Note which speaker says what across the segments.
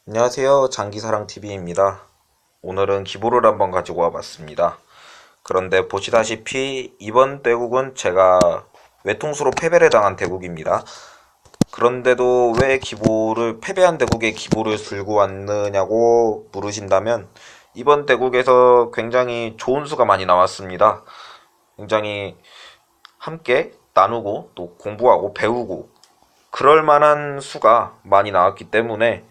Speaker 1: 안녕하세요. 장기사랑TV입니다. 오늘은 기보를 한번 가지고 와봤습니다. 그런데 보시다시피 이번 대국은 제가 외통수로 패배를 당한 대국입니다. 그런데도 왜 기보를 패배한 대국에 기보를 들고 왔느냐고 물으신다면 이번 대국에서 굉장히 좋은 수가 많이 나왔습니다. 굉장히 함께 나누고 또 공부하고 배우고 그럴 만한 수가 많이 나왔기 때문에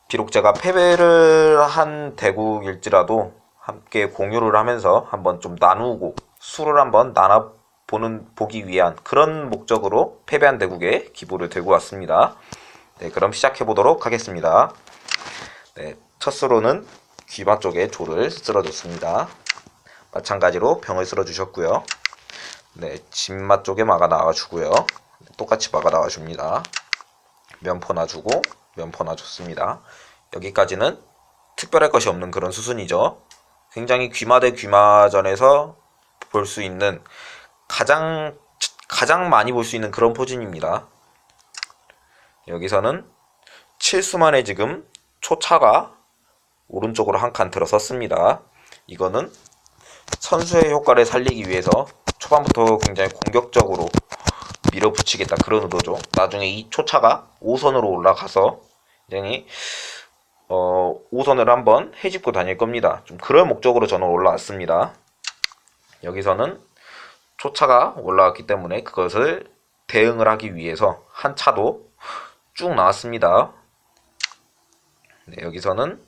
Speaker 1: 비록 제가 패배를 한 대국일지라도 함께 공유를 하면서 한번 좀 나누고 수를 한번 보기 위한 그런 목적으로 패배한 대국에 기부를 들고 왔습니다. 네, 그럼 시작해 보도록 하겠습니다. 네, 첫 수로는 귀마 쪽에 조를 쓸어줬습니다. 마찬가지로 병을 쓸어주셨고요. 네, 진마 쪽에 막아 나와주고요. 똑같이 막아 나와줍니다. 면포 놔주고 면포 놔줬습니다. 여기까지는 특별할 것이 없는 그런 수순이죠. 굉장히 귀마 대 귀마전에서 볼 수 있는 가장 많이 볼 수 있는 그런 포진입니다. 여기서는 7수만에 지금 초차가 오른쪽으로 한 칸 들어섰습니다. 이거는 선수의 효과를 살리기 위해서 초반부터 굉장히 공격적으로 밀어붙이겠다 그런 의도죠. 나중에 이 초차가 5선으로 올라가서 굉장히 5선을 한번 해집고 다닐 겁니다. 좀 그런 목적으로 저는 올라왔습니다. 여기서는 초차가 올라왔기 때문에 그것을 대응을 하기 위해서 한 차도 쭉 나왔습니다. 네, 여기서는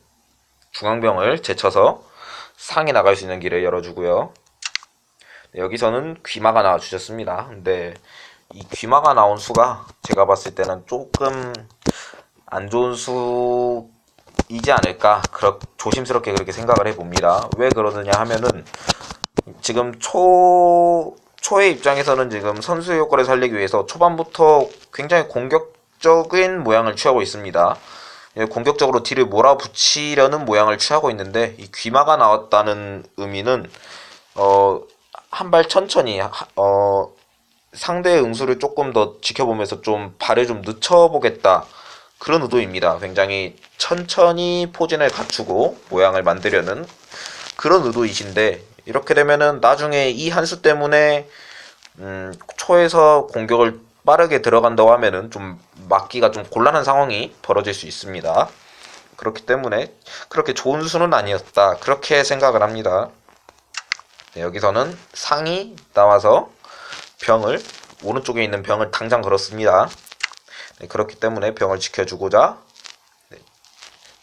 Speaker 1: 중앙병을 제쳐서 상에 나갈 수 있는 길을 열어주고요. 네, 여기서는 귀마가 나와주셨습니다. 근데 이 귀마가 나온 수가 제가 봤을 때는 조금 안 좋은 수이지 않을까 조심스럽게 그렇게 생각을 해봅니다. 왜 그러느냐 하면은 지금 초의 입장에서는 지금 선수의 효과를 살리기 위해서 초반부터 굉장히 공격적인 모양을 취하고 있습니다. 공격적으로 딜을 몰아붙이려는 모양을 취하고 있는데 이 귀마가 나왔다는 의미는 한 발 천천히 상대의 응수를 조금 더 지켜보면서 좀 발을 좀 늦춰보겠다 그런 의도입니다. 굉장히 천천히 포진을 갖추고 모양을 만들려는 그런 의도이신데 이렇게 되면은 나중에 이 한 수 때문에 초에서 공격을 빠르게 들어간다고 하면은 좀 막기가 좀 곤란한 상황이 벌어질 수 있습니다. 그렇기 때문에 그렇게 좋은 수는 아니었다 그렇게 생각을 합니다. 네, 여기서는 상이 나와서 병을 오른쪽에 있는 병을 당장 걸었습니다. 네, 그렇기 때문에 병을 지켜주고자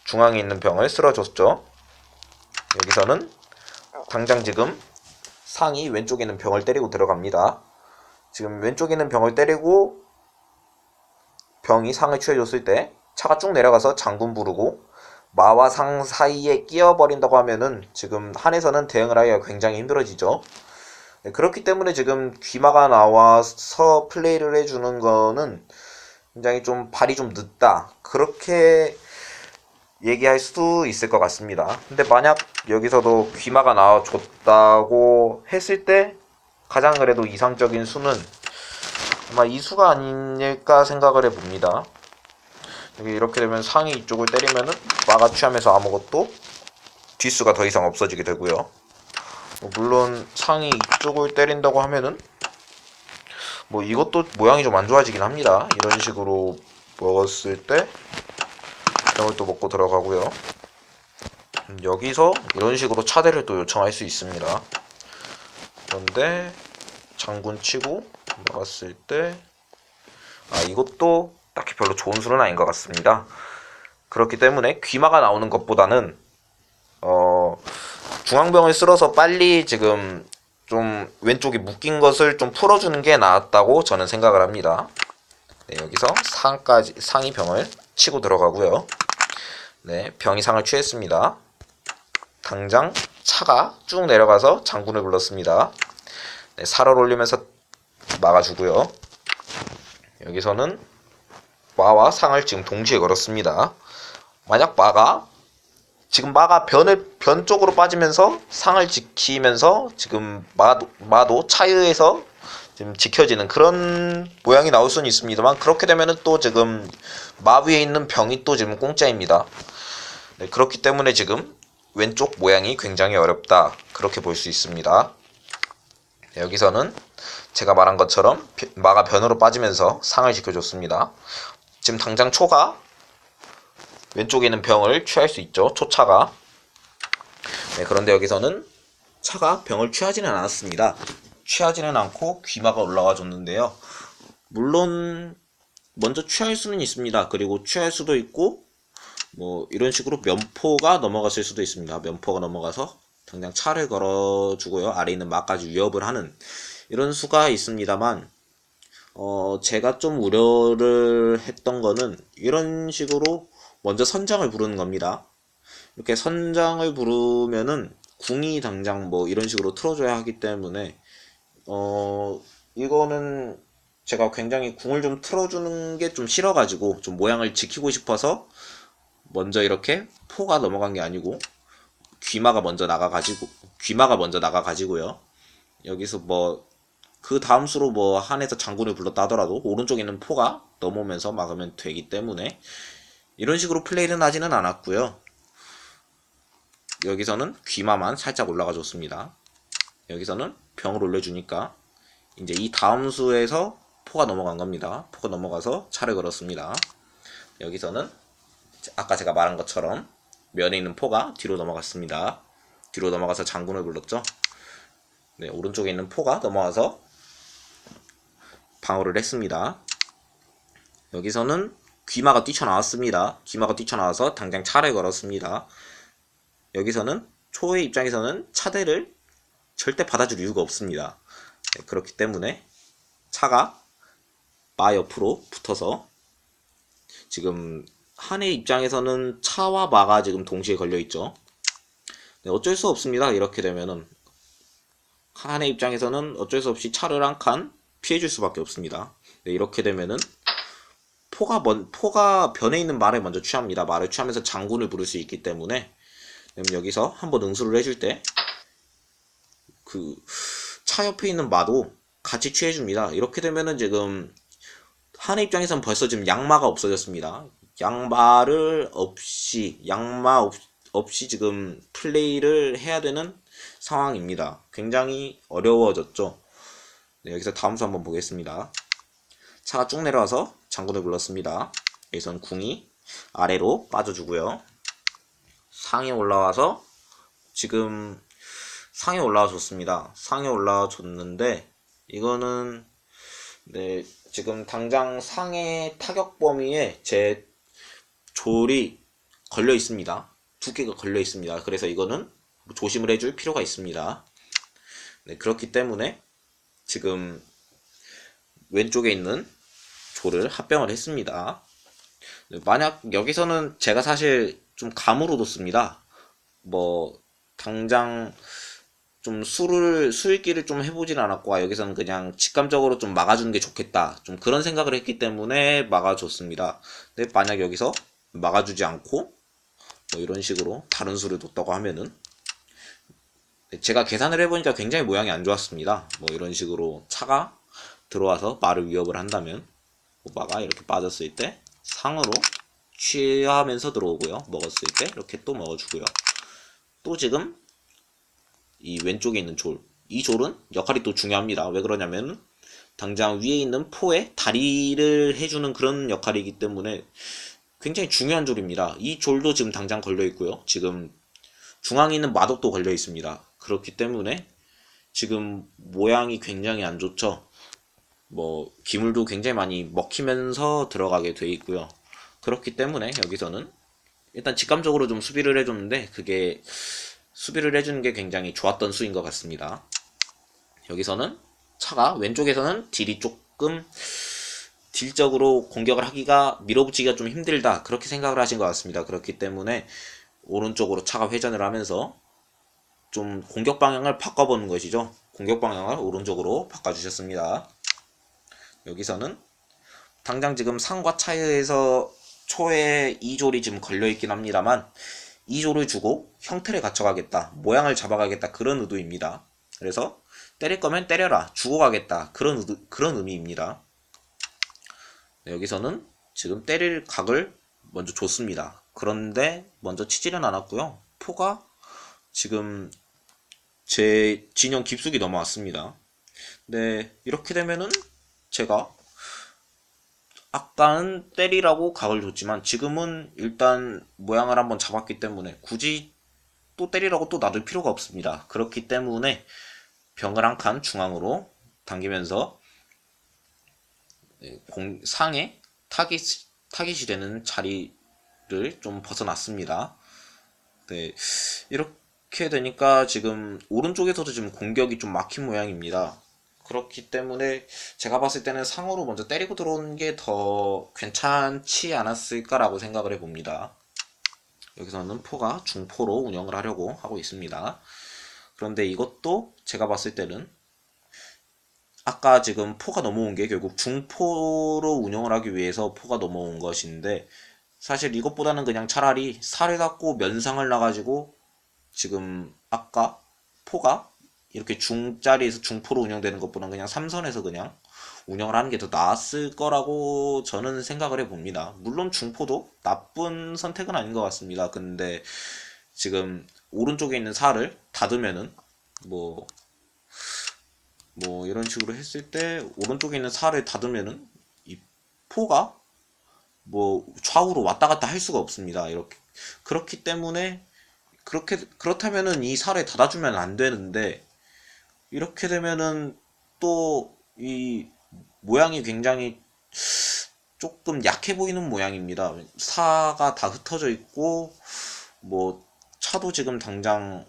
Speaker 1: 중앙에 있는 병을 쓸어줬죠. 여기서는 당장 지금 상이 왼쪽에 있는 병을 때리고 들어갑니다. 지금 왼쪽에 있는 병을 때리고 병이 상을 취해줬을 때 차가 쭉 내려가서 장군 부르고 마와 상 사이에 끼어버린다고 하면은 지금 한에서는 대응을 하기가 굉장히 힘들어지죠. 네, 그렇기 때문에 지금 귀마가 나와서 플레이를 해주는 거는 굉장히 좀 발이 좀 늦다 그렇게 얘기할 수도 있을 것 같습니다. 근데 만약 여기서도 귀마가 나와줬다고 했을 때 가장 그래도 이상적인 수는 아마 이 수가 아닐까 생각을 해봅니다. 여기 이렇게 되면 상이 이쪽을 때리면은 마가 취하면서 아무것도 뒷수가 더 이상 없어지게 되고요. 물론 상이 이쪽을 때린다고 하면은 뭐 이것도 모양이 좀 안 좋아지긴 합니다. 이런 식으로 먹었을 때 병을 또 먹고 들어가고요. 여기서 이런 식으로 차대를 또 요청할 수 있습니다. 그런데 장군 치고 막았을 때 이것도 딱히 별로 좋은 수는 아닌 것 같습니다. 그렇기 때문에 귀마가 나오는 것보다는 중앙병을 쓸어서 빨리 지금 좀 왼쪽이 묶인 것을 좀 풀어주는 게 나았다고 저는 생각을 합니다. 네, 여기서 상이 병을 치고 들어가고요. 네, 병이 상을 취했습니다. 당장 차가 쭉 내려가서 장군을 불렀습니다. 네, 살을 올리면서 막아주고요. 여기서는 마와 상을 지금 동시에 걸었습니다. 만약 지금 마가 변 쪽으로 빠지면서 상을 지키면서 지금 마도 차에 의해서 지금 지켜지는 그런 모양이 나올 수는 있습니다만, 그렇게 되면은 또 지금 마 위에 있는 병이 또 지금 공짜입니다. 네, 그렇기 때문에 지금 왼쪽 모양이 굉장히 어렵다, 그렇게 볼 수 있습니다. 네, 여기서는 제가 말한 것처럼 마가 변으로 빠지면서 상을 지켜줬습니다. 지금 당장 초가 왼쪽에 있는 병을 취할 수 있죠. 초차가. 네, 그런데 여기서는 차가 병을 취하지는 않았습니다. 취하지는 않고 귀마가 올라와 줬는데요. 물론 먼저 취할 수는 있습니다. 그리고 취할 수도 있고 뭐 이런 식으로 면포가 넘어갔을 수도 있습니다. 면포가 넘어가서 당장 차를 걸어주고요. 아래 있는 마까지 위협을 하는 이런 수가 있습니다만, 제가 좀 우려를 했던 거는 이런 식으로 먼저 선장을 부르는 겁니다. 이렇게 선장을 부르면은 궁이 당장 뭐 이런 식으로 틀어줘야 하기 때문에 이거는 제가 굉장히 궁을 좀 틀어주는 게 좀 싫어가지고 좀 모양을 지키고 싶어서 먼저 이렇게 포가 넘어간 게 아니고 귀마가 먼저 나가가지고요. 여기서 뭐 그 다음 수로 뭐 한에서 장군을 불렀다 하더라도 오른쪽에 있는 포가 넘어오면서 막으면 되기 때문에 이런 식으로 플레이는 하지는 않았고요. 여기서는 귀마만 살짝 올라가 줬습니다. 여기서는 병을 올려주니까 이제 이 다음 수에서 포가 넘어간 겁니다. 포가 넘어가서 차를 걸었습니다. 여기서는 아까 제가 말한 것처럼 면에 있는 포가 뒤로 넘어갔습니다. 뒤로 넘어가서 장군을 불렀죠. 네, 오른쪽에 있는 포가 넘어와서 방어를 했습니다. 여기서는 귀마가 뛰쳐나왔습니다. 귀마가 뛰쳐나와서 당장 차를 걸었습니다. 여기서는 초의 입장에서는 차대를 절대 받아줄 이유가 없습니다. 네, 그렇기 때문에 차가 마 옆으로 붙어서 지금 한의 입장에서는 차와 마가 지금 동시에 걸려있죠. 네, 어쩔 수 없습니다. 이렇게 되면은 한의 입장에서는 어쩔 수 없이 차를 한 칸 피해줄 수밖에 없습니다. 네, 이렇게 되면은 포가 변에 있는 말을 먼저 취합니다. 말을 취하면서 장군을 부를 수 있기 때문에, 그럼 여기서 한번 응수를 해줄 때 그 차 옆에 있는 마도 같이 취해줍니다. 이렇게 되면은 지금 한의 입장에서는 벌써 지금 양마가 없어졌습니다. 양마 없이 지금 플레이를 해야 되는 상황입니다. 굉장히 어려워졌죠. 네, 여기서 다음 수 한번 보겠습니다. 차가 쭉 내려와서 장군을 불렀습니다. 여기선 궁이 아래로 빠져주고요. 상에 올라와서 지금 상에 올라와 줬습니다. 상에 올라와 줬는데 이거는 네, 지금 당장 상의 타격 범위에 제 졸이 걸려 있습니다. 두 개가 걸려 있습니다. 그래서 이거는 조심을 해줄 필요가 있습니다. 네, 그렇기 때문에 지금 왼쪽에 있는 조를 합병을 했습니다. 네, 만약 여기서는 제가 사실 좀 감으로 뒀습니다. 뭐 당장 좀 수읽기를 좀 해보진 않았고, 여기서는 그냥 직감적으로 좀 막아주는 게 좋겠다, 좀 그런 생각을 했기 때문에 막아줬습니다. 근데 만약 여기서 막아주지 않고 뭐 이런 식으로 다른 수를 뒀다고 하면은, 제가 계산을 해보니까 굉장히 모양이 안 좋았습니다. 뭐 이런 식으로 차가 들어와서 말을 위협을 한다면 마가 이렇게 빠졌을 때 상으로 취하면서 들어오고요. 먹었을 때 이렇게 또 먹어주고요. 또 지금 이 왼쪽에 있는 이 졸은 역할이 또 중요합니다. 왜 그러냐면 당장 위에 있는 포에 다리를 해주는 그런 역할이기 때문에 굉장히 중요한 졸입니다. 이 졸도 지금 당장 걸려 있고요. 지금 중앙에 있는 마독도 걸려 있습니다. 그렇기 때문에 지금 모양이 굉장히 안 좋죠. 뭐 기물도 굉장히 많이 먹히면서 들어가게 돼 있고요. 그렇기 때문에 여기서는 일단 직감적으로 좀 수비를 해줬는데, 그게 수비를 해주는 게 굉장히 좋았던 수인 것 같습니다. 여기서는 차가 왼쪽에서는 딜이 조금 딜적으로 공격을 하기가, 밀어붙이기가 좀 힘들다, 그렇게 생각을 하신 것 같습니다. 그렇기 때문에 오른쪽으로 차가 회전을 하면서 좀 공격 방향을 바꿔보는 것이죠. 공격 방향을 오른쪽으로 바꿔주셨습니다. 여기서는 당장 지금 상과 차에서 초에 2졸이 지금 걸려있긴 합니다만 2졸을 주고 형태를 갖춰가겠다, 모양을 잡아가겠다, 그런 의도입니다. 그래서 때릴 거면 때려라. 죽어가겠다. 그런 의미입니다. 네, 여기서는 지금 때릴 각을 먼저 줬습니다. 그런데 먼저 치지는 않았고요. 포가 지금 제 진영 깊숙이 넘어왔습니다. 네, 이렇게 되면은 제가 아까는 때리라고 각을 줬지만 지금은 일단 모양을 한번 잡았기 때문에 굳이 또 때리라고 또 놔둘 필요가 없습니다. 그렇기 때문에 병을 한 칸 중앙으로 당기면서 상에 타깃이 되는 자리를 좀 벗어났습니다. 네, 이렇게 되니까 지금 오른쪽에서도 지금 공격이 좀 막힌 모양입니다. 그렇기 때문에 제가 봤을 때는 상으로 먼저 때리고 들어오는 게 더 괜찮지 않았을까라고 생각을 해봅니다. 여기서는 포가 중포로 운영을 하려고 하고 있습니다. 그런데 이것도 제가 봤을 때는 아까 지금 포가 넘어온 게 결국 중포로 운영을 하기 위해서 포가 넘어온 것인데 사실 이것보다는 그냥 차라리 살을 갖고 면상을 놔가지고 지금 아까 포가 이렇게 중자리에서 중포로 운영되는 것보다는 그냥 삼선에서 그냥 운영을 하는 게 더 나았을 거라고 저는 생각을 해봅니다. 물론 중포도 나쁜 선택은 아닌 것 같습니다. 근데 지금 오른쪽에 있는 살을 닫으면은 뭐 이런 식으로 했을 때 오른쪽에 있는 살을 닫으면은 이 포가 뭐 좌우로 왔다 갔다 할 수가 없습니다. 이렇게 그렇기 때문에 그렇다면은 이 살을 닫아주면 안 되는데 이렇게 되면은 또 이 모양이 굉장히 조금 약해 보이는 모양입니다. 사가 다 흩어져 있고 뭐 차도 지금 당장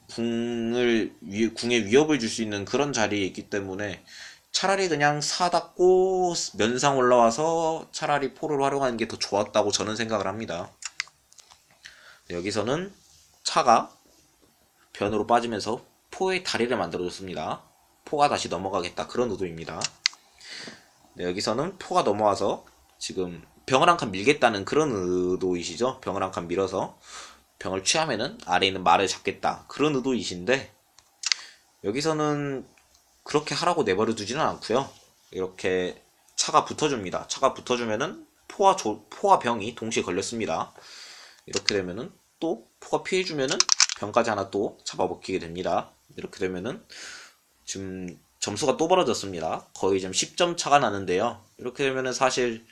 Speaker 1: 궁에 위협을 줄 수 있는 그런 자리에 있기 때문에 차라리 그냥 사 닫고 면상 올라와서 차라리 포를 활용하는 게 더 좋았다고 저는 생각을 합니다. 여기서는 차가 변으로 빠지면서 포의 다리를 만들어줬습니다. 포가 다시 넘어가겠다 그런 의도입니다. 네, 여기서는 포가 넘어와서 지금 병을 한 칸 밀겠다는 그런 의도이시죠. 병을 한 칸 밀어서 병을 취하면은 아래에 있는 말을 잡겠다 그런 의도이신데 여기서는 그렇게 하라고 내버려 두지는 않고요. 이렇게 차가 붙어줍니다. 차가 붙어주면은 포와 병이 동시에 걸렸습니다. 이렇게 되면은 또 포가 피해주면은 병까지 하나 또 잡아먹히게 됩니다. 이렇게 되면은 지금 점수가 또 벌어졌습니다. 거의 지금 10점 차가 나는데요. 이렇게 되면은 사실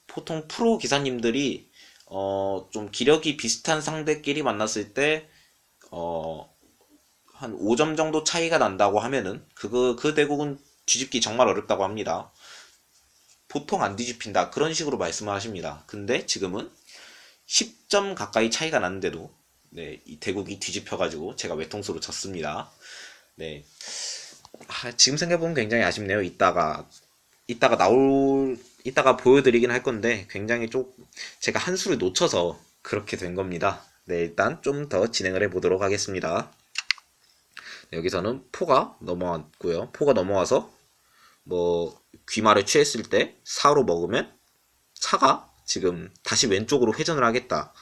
Speaker 1: 보통 프로 기사님들이 좀 기력이 비슷한 상대끼리 만났을 때 한 5점 정도 차이가 난다고 하면은 그 대국은 뒤집기 정말 어렵다고 합니다. 보통 안 뒤집힌다 그런 식으로 말씀을 하십니다. 근데 지금은 10점 가까이 차이가 났는데도 네, 이 대국이 뒤집혀가지고 제가 외통수로 졌습니다. 네, 지금 생각해보면 굉장히 아쉽네요. 이따가 보여드리긴 할 건데 굉장히 좀 제가 한 수를 놓쳐서 그렇게 된 겁니다. 네, 일단 좀 더 진행을 해보도록 하겠습니다. 네, 여기서는 포가 넘어왔고요. 포가 넘어와서 뭐 귀마를 취했을 때 사로 먹으면 차가 지금 다시 왼쪽으로 회전을 하겠다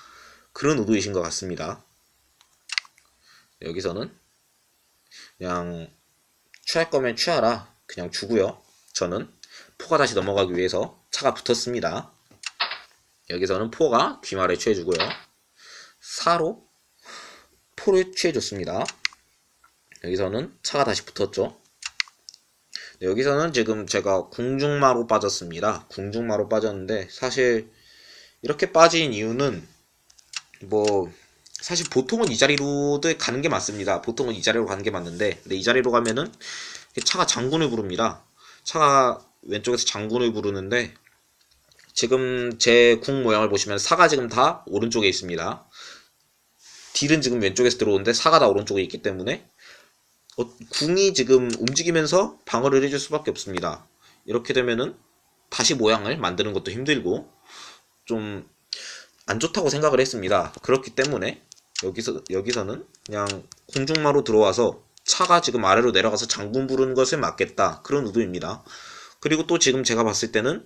Speaker 1: 그런 의도이신 것 같습니다. 네, 여기서는 그냥 취할 거면 취하라 그냥 주고요. 저는 포가 다시 넘어가기 위해서 차가 붙었습니다. 여기서는 포가 귀마를 취해주고요. 사로 포를 취해줬습니다. 여기서는 차가 다시 붙었죠. 네, 여기서는 지금 제가 궁중마로 빠졌습니다. 궁중마로 빠졌는데 사실 이렇게 빠진 이유는 뭐 사실 보통은 이 자리로도 가는 게 맞습니다. 보통은 이 자리로 가는 게 맞는데 근데 이 자리로 가면은 차가 장군을 부릅니다. 차가 왼쪽에서 장군을 부르는데 지금 제 궁 모양을 보시면 사가 지금 다 오른쪽에 있습니다. 딜은 지금 왼쪽에서 들어오는데 사가 다 오른쪽에 있기 때문에 궁이 지금 움직이면서 방어를 해줄 수밖에 없습니다. 이렇게 되면은 다시 모양을 만드는 것도 힘들고 좀 안 좋다고 생각을 했습니다. 그렇기 때문에 여기서는 그냥 궁중마로 들어와서 차가 지금 아래로 내려가서 장군 부르는 것을 막겠다 그런 의도입니다. 그리고 또 지금 제가 봤을 때는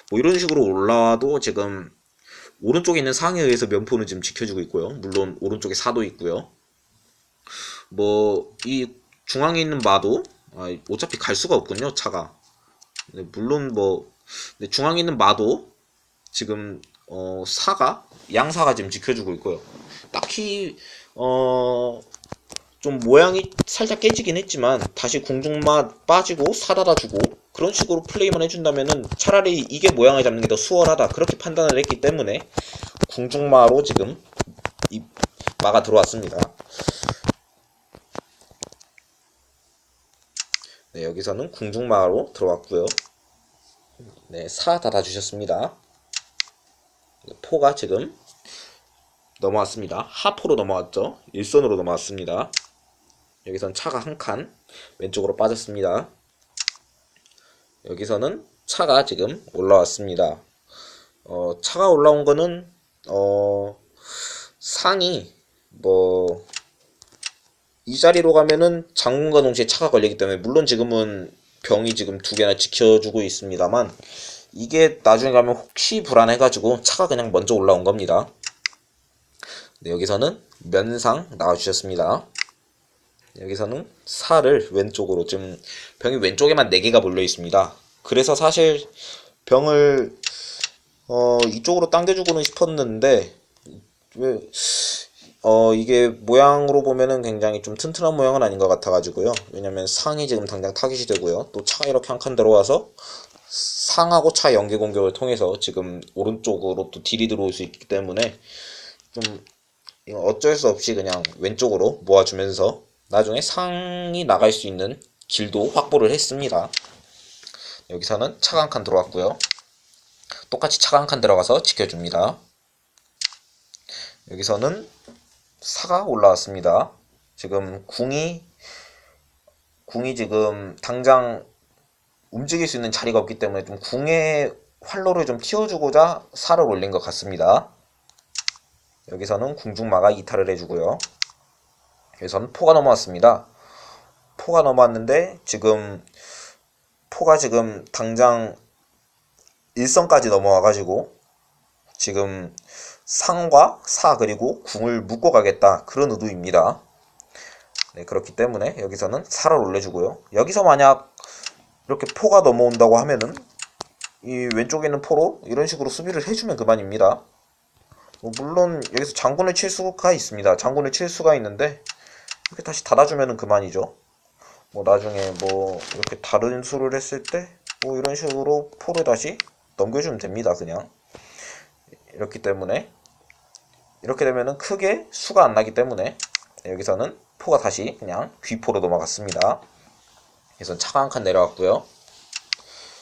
Speaker 1: 뭐 이런 식으로 올라와도 지금 오른쪽에 있는 상에 의해서 면포는 지금 지켜주고 있고요. 물론 오른쪽에 사도 있고요. 뭐 이 중앙에 있는 마도 어차피 갈 수가 없군요, 차가. 네, 물론 뭐 중앙에 있는 마도 지금 사가 양사가 지금 지켜주고 있고요. 딱히 좀 모양이 살짝 깨지긴 했지만 다시 궁중마 빠지고 사달아주고 그런 식으로 플레이만 해준다면은 차라리 이게 모양을 잡는 게 더 수월하다 그렇게 판단을 했기 때문에 궁중마로 지금 이 마가 들어왔습니다. 네, 여기서는 궁중마로 들어왔고요. 네, 사 닫아주셨습니다. 포가 지금 넘어왔습니다. 하포로 넘어왔죠. 일선으로 넘어왔습니다. 여기선 차가 한 칸 왼쪽으로 빠졌습니다. 여기서는 차가 지금 올라왔습니다. 차가 올라온 거는 상이 뭐 이 자리로 가면은 장군과 동시에 차가 걸리기 때문에 물론 지금은 병이 지금 두 개나 지켜주고 있습니다만 이게 나중에 가면 혹시 불안해가지고 차가 그냥 먼저 올라온 겁니다. 네, 여기서는 면상 나와주셨습니다. 여기서는 사를 왼쪽으로 지금 병이 왼쪽에만 4개가 몰려 있습니다. 그래서 사실 병을 이쪽으로 당겨주고는 싶었는데 왜 이게 모양으로 보면은 굉장히 좀 튼튼한 모양은 아닌 것 같아가지고요. 왜냐면 상이 지금 당장 타깃이 되고요. 또 차가 이렇게 한 칸 들어와서 상하고 차 연계 공격을 통해서 지금 오른쪽으로 또 딜이 들어올 수 있기 때문에 좀 어쩔 수 없이 그냥 왼쪽으로 모아주면서 나중에 상이 나갈 수 있는 길도 확보를 했습니다. 여기서는 차가 한 칸 들어왔고요. 똑같이 차가 한 칸 들어가서 지켜줍니다. 여기서는 사가 올라왔습니다. 지금 궁이 지금 당장 움직일 수 있는 자리가 없기 때문에 좀 궁의 활로를 좀 틔워주고자 사를 올린 것 같습니다. 여기서는 궁중마가 이탈을 해주고요. 여기서는 포가 넘어왔습니다. 포가 넘어왔는데 지금 포가 지금 당장 일선까지 넘어와가지고 지금 상과 사 그리고 궁을 묶어 가겠다 그런 의도입니다. 네, 그렇기 때문에 여기서는 사를 올려주고요. 여기서 만약 이렇게 포가 넘어온다고 하면은 이 왼쪽에 있는 포로 이런 식으로 수비를 해주면 그만입니다. 물론 여기서 장군을 칠 수가 있습니다. 장군을 칠 수가 있는데 이렇게 다시 닫아주면 그만이죠. 뭐 나중에 뭐 이렇게 다른 수를 했을 때 뭐 이런 식으로 포를 다시 넘겨주면 됩니다. 그냥 이렇기 때문에 이렇게 되면은 크게 수가 안 나기 때문에 여기서는 포가 다시 그냥 귀포로 넘어갔습니다. 그래서 차가 한 칸 내려왔고요.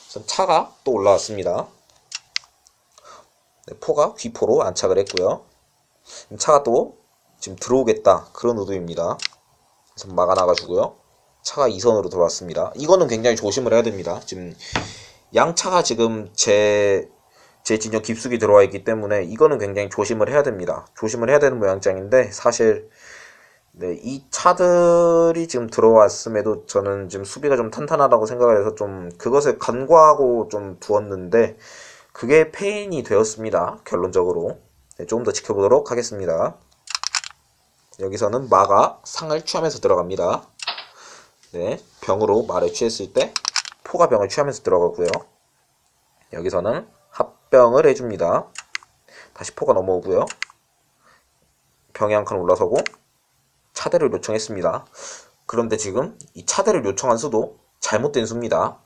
Speaker 1: 그래서 차가 또 올라왔습니다. 네, 포가 귀포로 안착을 했고요. 차가 또 지금 들어오겠다 그런 의도입니다. 그래서 막아나가지고요. 차가 2선으로 들어왔습니다. 이거는 굉장히 조심을 해야 됩니다. 지금 양차가 지금 제 진영 깊숙이 들어와 있기 때문에 이거는 굉장히 조심을 해야 됩니다. 조심을 해야 되는 모양장인데 사실 네, 이 차들이 지금 들어왔음에도 저는 지금 수비가 좀 탄탄하다고 생각을 해서 좀 그것을 간과하고 좀 두었는데 그게 패인이 되었습니다. 결론적으로. 네, 조금 더 지켜보도록 하겠습니다. 여기서는 마가 상을 취하면서 들어갑니다. 네, 병으로 마를 취했을 때 포가 병을 취하면서 들어가고요. 여기서는 합병을 해줍니다. 다시 포가 넘어오고요. 병이 한 칸 올라서고 차대를 요청했습니다. 그런데 지금 이 차대를 요청한 수도 잘못된 수입니다.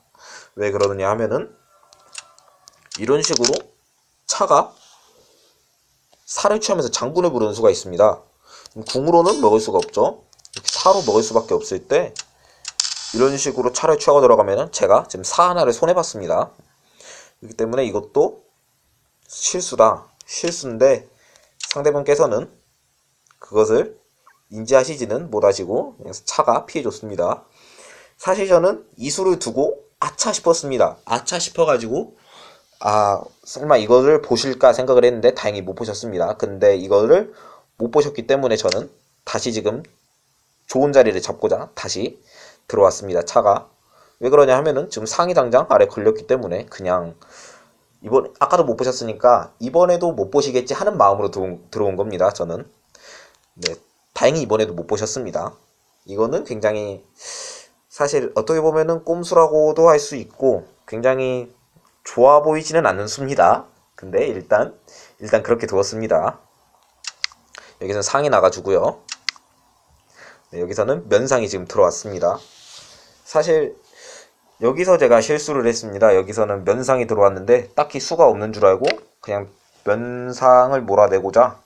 Speaker 1: 왜 그러느냐 하면은 이런 식으로 차가 사를 취하면서 장군을 부르는 수가 있습니다. 궁으로는 먹을 수가 없죠. 사로 먹을 수밖에 없을 때 이런 식으로 차를 취하고 들어가면은 제가 지금 사 하나를 손해봤습니다. 그렇기 때문에 이것도 실수다. 실수인데 상대분께서는 그것을 인지하시지는 못하시고 차가 피해줬습니다. 사실 저는 이 수를 두고 아차 싶었습니다. 아차 싶어가지고 설마 이거를 보실까 생각을 했는데 다행히 못 보셨습니다. 근데 이거를 못 보셨기 때문에 저는 다시 지금 좋은 자리를 잡고자 다시 들어왔습니다. 차가 왜 그러냐 하면은 지금 상이 당장 아래 걸렸기 때문에 그냥 아까도 못 보셨으니까 이번에도 못 보시겠지 하는 마음으로 들어온 겁니다. 저는 네, 다행히 이번에도 못 보셨습니다. 이거는 굉장히 사실 어떻게 보면은 꼼수라고도 할 수 있고 굉장히 좋아 보이지는 않는 수입니다. 근데 일단 그렇게 두었습니다. 여기서는 상이 나가지고요. 네, 여기서는 면상이 지금 들어왔습니다. 사실 여기서 제가 실수를 했습니다. 여기서는 면상이 들어왔는데 딱히 수가 없는 줄 알고 그냥 면상을 몰아내고자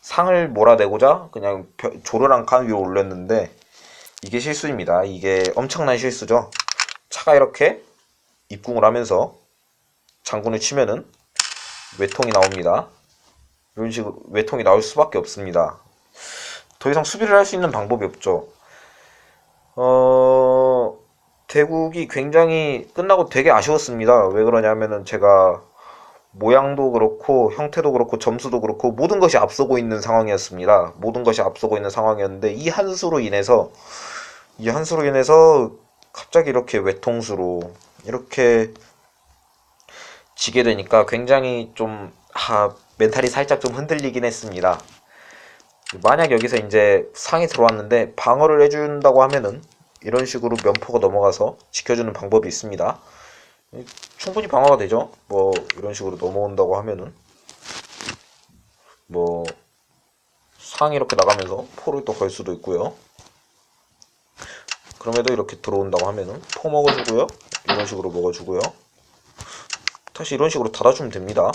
Speaker 1: 상을 몰아내고자 그냥 조르랑 칸 위로 올렸는데 이게 실수입니다. 이게 엄청난 실수죠. 차가 이렇게 입궁을 하면서 장군을 치면은 외통이 나옵니다. 이런 식으로 외통이 나올 수밖에 없습니다. 더 이상 수비를 할 수 있는 방법이 없죠. 대국이 굉장히 끝나고 되게 아쉬웠습니다. 왜 그러냐면은 제가 모양도 그렇고 형태도 그렇고 점수도 그렇고 모든 것이 앞서고 있는 상황이었습니다. 모든 것이 앞서고 있는 상황이었는데 이 한수로 인해서 갑자기 이렇게 외통수로 이렇게 지게 되니까 굉장히 좀 멘탈이 살짝 좀 흔들리긴 했습니다. 만약 여기서 이제 상이 들어왔는데 방어를 해준다고 하면은 이런 식으로 면포가 넘어가서 지켜주는 방법이 있습니다. 충분히 방어가 되죠. 뭐 이런 식으로 넘어온다고 하면은 뭐 상이 이렇게 나가면서 포를 또 걸 수도 있고요. 그럼에도 이렇게 들어온다고 하면은 포 먹어주고요. 이런 식으로 먹어주고요. 다시 이런 식으로 닫아주면 됩니다.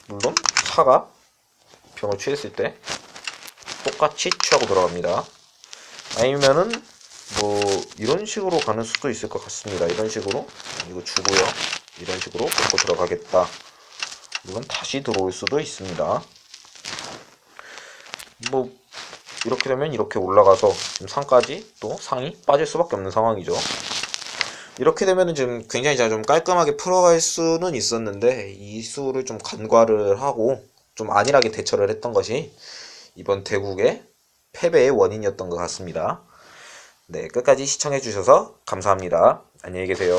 Speaker 1: 물론 사가 병을 취했을 때 똑같이 취하고 들어갑니다. 아니면은 뭐 이런 식으로 가는 수도 있을 것 같습니다. 이런 식으로 이거 주고요. 이런 식으로 먹고 들어가겠다. 이건 다시 들어올 수도 있습니다. 뭐 이렇게 되면 이렇게 올라가서 지금 상까지 또 상이 빠질 수밖에 없는 상황이죠. 이렇게 되면은 지금 굉장히 제가 좀 깔끔하게 풀어갈 수는 있었는데 이 수를 좀 간과를 하고 좀 안일하게 대처를 했던 것이 이번 대국의 패배의 원인이었던 것 같습니다. 네, 끝까지 시청해주셔서 감사합니다. 안녕히 계세요.